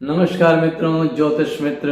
नमस्कार मित्रों, ज्योतिष मित्र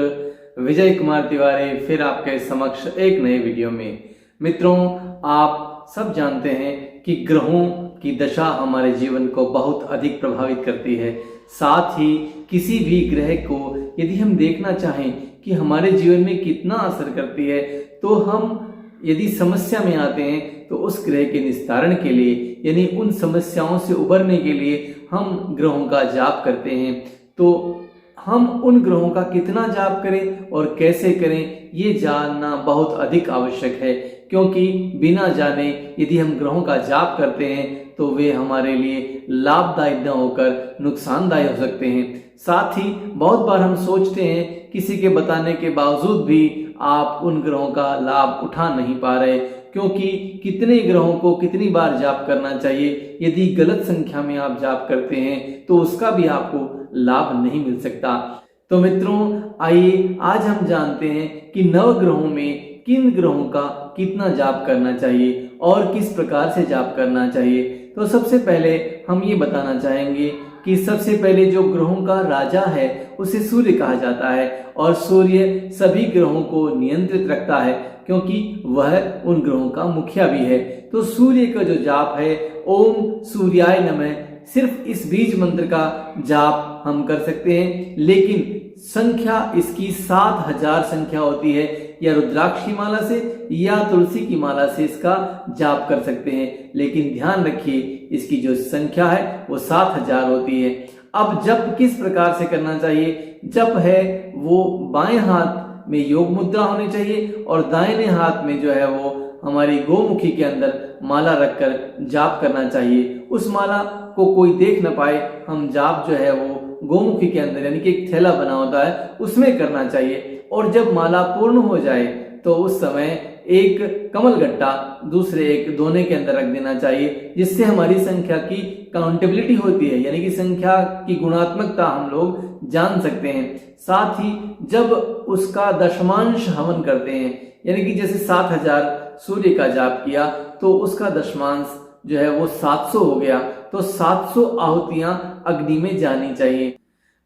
विजय कुमार तिवारी फिर आपके समक्ष एक नए वीडियो में। मित्रों, आप सब जानते हैं कि ग्रहों की दशा हमारे जीवन को बहुत अधिक प्रभावित करती है। साथ ही किसी भी ग्रह को यदि हम देखना चाहें कि हमारे जीवन में कितना असर करती है, तो हम यदि समस्या में आते हैं तो उस ग्रह के निस्तारण के लिए यानी उन समस्याओं से उबरने के लिए हम ग्रहों का जाप करते हैं। तो हम उन ग्रहों का कितना जाप करें और कैसे करें, ये जानना बहुत अधिक आवश्यक है, क्योंकि बिना जाने यदि हम ग्रहों का जाप करते हैं तो वे हमारे लिए लाभदायक न होकर नुकसानदायक हो सकते हैं। साथ ही बहुत बार हम सोचते हैं किसी के बताने के बावजूद भी आप उन ग्रहों का लाभ उठा नहीं पा रहे, क्योंकि कितने ग्रहों को कितनी बार जाप करना चाहिए। यदि गलत संख्या में आप जाप करते हैं तो उसका भी आपको लाभ नहीं मिल सकता। तो मित्रों, आइए आज हम जानते हैं कि नवग्रहों में किन ग्रहों का कितना जाप करना चाहिए और किस प्रकार से जाप करना चाहिए। तो सबसे पहले हम ये बताना चाहेंगे कि सबसे पहले जो ग्रहों का राजा है उसे सूर्य कहा जाता है, और सूर्य सभी ग्रहों को नियंत्रित रखता है क्योंकि वह उन ग्रहों का मुखिया भी है। तो सूर्य का जो जाप है, ओम सूर्याय नमः, सिर्फ इस बीज मंत्र का जाप हम कर सकते हैं, लेकिन संख्या इसकी 7000 संख्या होती है। या रुद्राक्ष की माला से या तुलसी की माला से इसका जाप कर सकते हैं, लेकिन ध्यान रखिए इसकी जो संख्या है वो 7000 होती है। अब जप किस प्रकार से करना चाहिए? जप है वो बाएं हाथ में योग मुद्रा होनी चाहिए और दाहिने हाथ में जो है वो हमारी गोमुखी के अंदर माला रखकर जाप करना चाहिए। उस माला को कोई देख न पाए, हम जाप जो है वो गोमुखी के अंदर यानी कि एक थैला बना होता है उसमें करना चाहिए। और जब माला पूर्ण हो जाए तो उस समय एक कमल गट्टा दूसरे एक दोने के अंदर रख देना चाहिए, जिससे हमारी संख्या की काउंटेबिलिटी होती है, यानी कि संख्या की गुणात्मकता हम लोग जान सकते हैं। साथ ही जब उसका दशमांश हवन करते हैं, यानी कि जैसे 7000 सूर्य का जाप किया तो उसका दशमांश जो है वो 700 हो गया, तो 700 आहुतियां अग्नि में जानी चाहिए।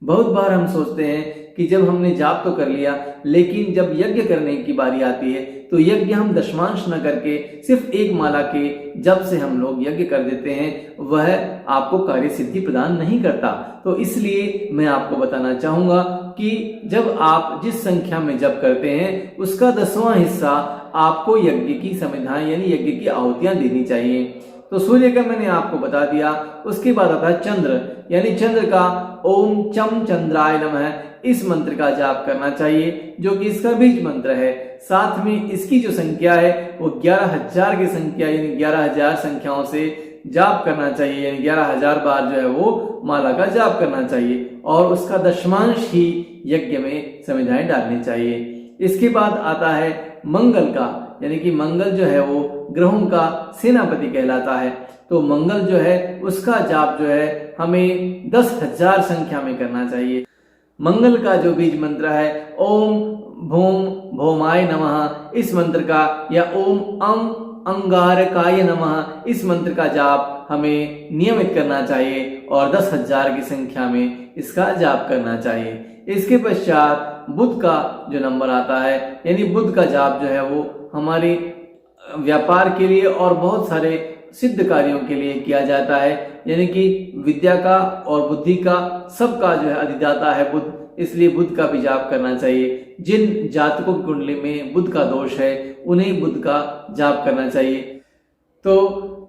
बहुत बार हम सोचते हैं कि जब हमने जाप तो कर लिया, लेकिन जब यज्ञ करने की बारी आती है तो यज्ञ हम दशमांश न करके सिर्फ एक माला के जप से हम लोग यज्ञ कर देते हैं, वह आपको कार्य सिद्धि प्रदान नहीं करता। तो इसलिए मैं आपको बताना चाहूंगा कि जब आप जिस संख्या में जप करते हैं उसका 10वां हिस्सा आपको यज्ञ की संविधान यानी यज्ञ की आहुतियां देनी चाहिए। तो सूर्य का मैंने आपको बता दिया। उसके बाद आता है चंद्र, यानी चंद्र का ओम चम चंद्राय नमः, इस मंत्र का जाप करना चाहिए, जो कि इसका बीज मंत्र है। साथ में इसकी जो संख्या है वो 11000 की संख्या यानी 11000 संख्याओं से जाप करना चाहिए, यानी 11000 बार जो है वो माला का जाप करना चाहिए, और उसका दशमांश ही यज्ञ में संविधाएं डालनी चाहिए। इसके बाद आता है मंगल का, यानी कि मंगल जो है वो ग्रहों का सेनापति कहलाता है। तो मंगल जो है उसका जाप जो है हमें 10000 संख्या में करना चाहिए। मंगल का जो बीज मंत्र है ओम भूम भौमाय नमः, इस मंत्र का, या ओम अंगारकाय नमः, इस मंत्र का जाप हमें नियमित करना चाहिए और 10000 की संख्या में इसका जाप करना चाहिए। इसके पश्चात बुध का जो नंबर आता है, यानी बुध का जाप जो है वो हमारे व्यापार के लिए और बहुत सारे सिद्ध कार्यों के लिए किया जाता है, यानी कि विद्या का और बुद्धि का सबका जो है अधिदाता है बुध, इसलिए बुध का भी जाप करना चाहिए। जिन जातकों की कुंडली में बुध का दोष है उन्हें बुध का जाप करना चाहिए। तो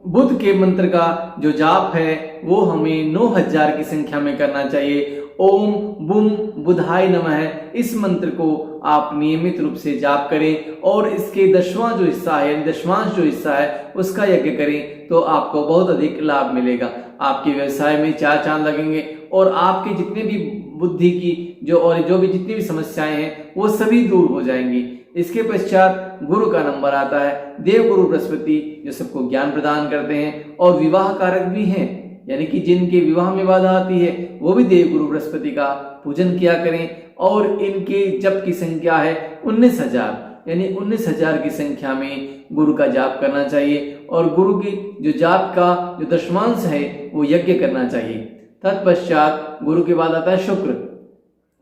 बुध के मंत्र का जो जाप है वो हमें 9000 की संख्या में करना चाहिए। ओम बुम बुधाय नमः, इस मंत्र को आप नियमित रूप से जाप करें और इसके 10वां जो हिस्सा है यानी दशमांश जो हिस्सा है उसका यज्ञ करें, तो आपको बहुत अधिक लाभ मिलेगा। आपके व्यवसाय में 4 चांद लगेंगे और आपके जितने भी बुद्धि की जो भी जितनी भी समस्याएं हैं वो सभी दूर हो जाएंगी। इसके पश्चात गुरु का नंबर आता है, देव गुरु बृहस्पति, जो सबको ज्ञान प्रदान करते हैं और विवाह कारक भी हैं, यानी कि जिनके विवाह में बाधा आती है वो भी देव गुरु बृहस्पति का पूजन किया करें। और इनके जप की संख्या है 19000, यानी 19000 की संख्या में गुरु का जाप करना चाहिए, और गुरु की जो जाप का जो दशमांश है वो यज्ञ करना चाहिए। तत्पश्चात गुरु के बाद आता है शुक्र,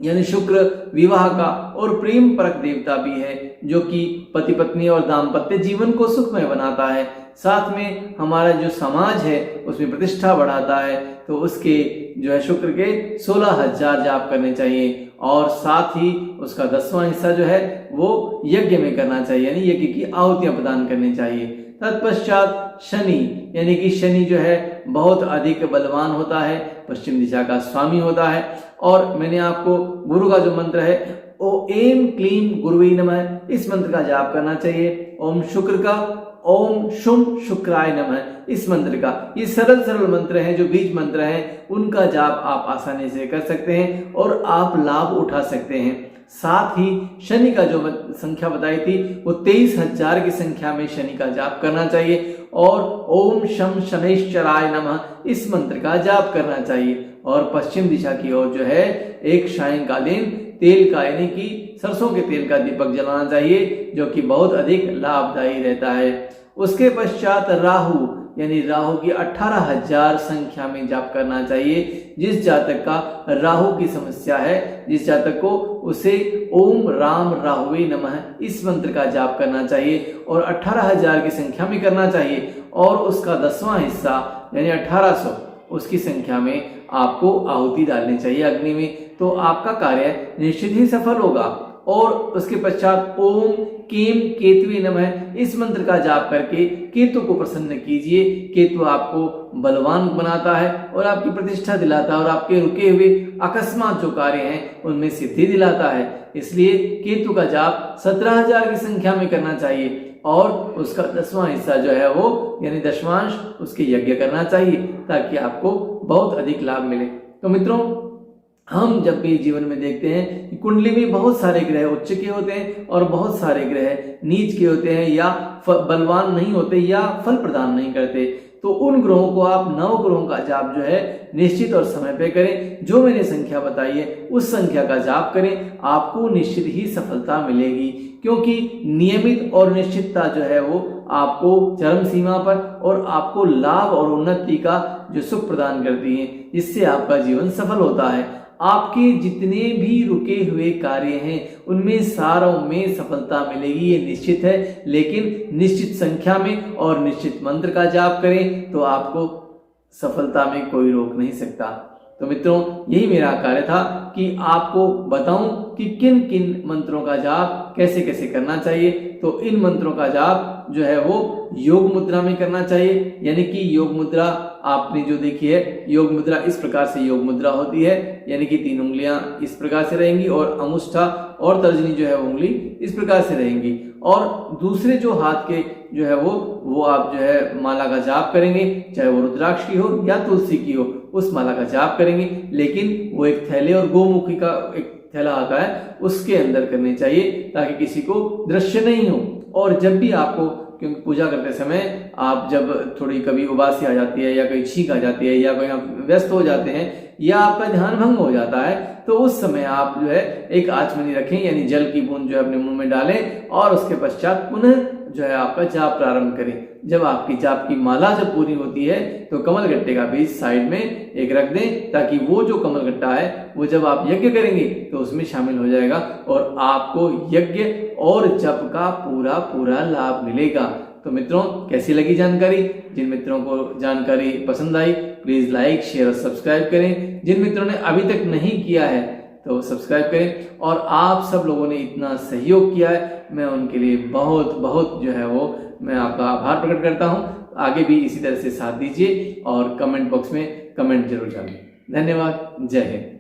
यानी शुक्र विवाह का और प्रेम परक देवता भी है, जो कि पति पत्नी और दाम्पत्य जीवन को सुखमय बनाता है। साथ में हमारा जो समाज है उसमें प्रतिष्ठा बढ़ाता है। तो उसके जो है शुक्र के 16,000 जाप करने चाहिए और साथ ही उसका 10वां हिस्सा जो है वो यज्ञ में करना चाहिए, यानी यज्ञ की आहुतियां प्रदान करनी चाहिए। तत्पश्चात शनि, यानी कि शनि जो है बहुत अधिक बलवान होता है, पश्चिम दिशा का स्वामी होता है। और मैंने आपको गुरु का जो मंत्र है ओ एम क्लीम गुरुवे नमः, इस मंत्र का जाप करना चाहिए। ओम शुक्र का ओम शुम शुक्राय नमः, इस मंत्र का, ये सरल सरल मंत्र हैं, जो बीज मंत्र हैं, उनका जाप आप आसानी से कर सकते हैं और आप लाभ उठा सकते हैं। साथ ही शनि का जो संख्या बताई थी वो 23,000 की संख्या में शनि का जाप करना चाहिए और ओम शम शनैश्चराय नमः, इस मंत्र का जाप करना चाहिए। और पश्चिम दिशा की ओर जो है एक सायंकालीन तेल का, यानी कि सरसों के तेल का दीपक जलाना चाहिए, जो कि बहुत अधिक लाभदायी रहता है। उसके पश्चात राहु, यानी राहु की 18,000 संख्या में जाप करना चाहिए। जिस जातक का राहु की समस्या है, जिस जातक को, उसे ओम राम राहुवे नमः, इस मंत्र का जाप करना चाहिए और 18,000 की संख्या में करना चाहिए। और उसका 10वां हिस्सा यानी 1800 उसकी संख्या में आपको आहुति डालनी चाहिए अग्नि में, तो आपका कार्य निश्चित ही सफल होगा। और उसके पश्चात ओम केम केतुवे नमः, इस मंत्र का जाप करके केतु को प्रसन्न कीजिए। केतु आपको बलवान बनाता है और आपकी प्रतिष्ठा दिलाता है और आपके रुके हुए अकस्मात जो कार्य हैं उनमें सिद्धि दिलाता है। इसलिए केतु का जाप 17,000 की संख्या में करना चाहिए और उसका 10वां हिस्सा जो है वो, यानी दशमांश, उसके यज्ञ करना चाहिए, ताकि आपको बहुत अधिक लाभ मिले। तो मित्रों, हम जब भी जीवन में देखते हैं कि कुंडली में बहुत सारे ग्रह उच्च के होते हैं और बहुत सारे ग्रह नीच के होते हैं, या बलवान नहीं होते या फल प्रदान नहीं करते, तो उन ग्रहों को आप 9 ग्रहों का जाप जो है निश्चित और समय पे करें। जो मैंने संख्या बताई है उस संख्या का जाप करें, आपको निश्चित ही सफलता मिलेगी, क्योंकि नियमित और निश्चितता जो है वो आपको चरम सीमा पर और आपको लाभ और उन्नति का जो सुख प्रदान करती है, जिससे आपका जीवन सफल होता है। आपके जितने भी रुके हुए कार्य हैं उनमें सारों में सफलता मिलेगी, ये निश्चित है। लेकिन निश्चित संख्या में और निश्चित मंत्र का जाप करें तो आपको सफलता में कोई रोक नहीं सकता। तो मित्रों, यही मेरा कार्य था कि आपको बताऊं कि किन किन मंत्रों का जाप कैसे कैसे करना चाहिए। तो इन मंत्रों का जाप जो है वो योग मुद्रा में करना चाहिए, यानी कि योग मुद्रा आपने जो देखी है, योग मुद्रा इस प्रकार से योग मुद्रा होती है, यानी कि 3 उंगलियां इस प्रकार से रहेंगी और अंगुष्ठा और तर्जनी जो है उंगली इस प्रकार से रहेंगी। और दूसरे जो हाथ के जो है वो आप जो है माला का जाप करेंगे, चाहे वो रुद्राक्ष की हो या तुलसी की हो, उस माला का जाप करेंगे। लेकिन वो एक थैले और गोमुखी का एक थैला आता है उसके अंदर करने चाहिए, ताकि किसी को दृश्य नहीं हो। और जब भी आपको, क्योंकि पूजा करते समय आप जब थोड़ी कभी उबासी आ जाती है या कहीं छींक आ जाती है या कहीं आप व्यस्त हो जाते हैं या आपका ध्यान भंग हो जाता है, तो उस समय आप जो है एक आचमनी रखें, यानी जल की बूंद जो है अपने मुंह में डालें और उसके पश्चात पुनः जो है आपका जाप प्रारंभ करें। जब आपकी जाप की माला जब पूरी होती है तो कमलगट्टे का बीज साइड में एक रख दें, ताकि वो जो कमलगट्टा है वो जब आप यज्ञ करेंगे तो उसमें शामिल हो जाएगा और आपको यज्ञ और जप का पूरा पूरा लाभ मिलेगा। तो मित्रों, कैसी लगी जानकारी? जिन मित्रों को जानकारी पसंद आई प्लीज लाइक शेयर और सब्सक्राइब करें। जिन मित्रों ने अभी तक नहीं किया है तो सब्सक्राइब करें। और आप सब लोगों ने इतना सहयोग किया है, मैं उनके लिए बहुत बहुत जो है वो मैं आपका आभार प्रकट करता हूं। आगे भी इसी तरह से साथ दीजिए और कमेंट बॉक्स में कमेंट जरूर डालिए। धन्यवाद। जय हिंद।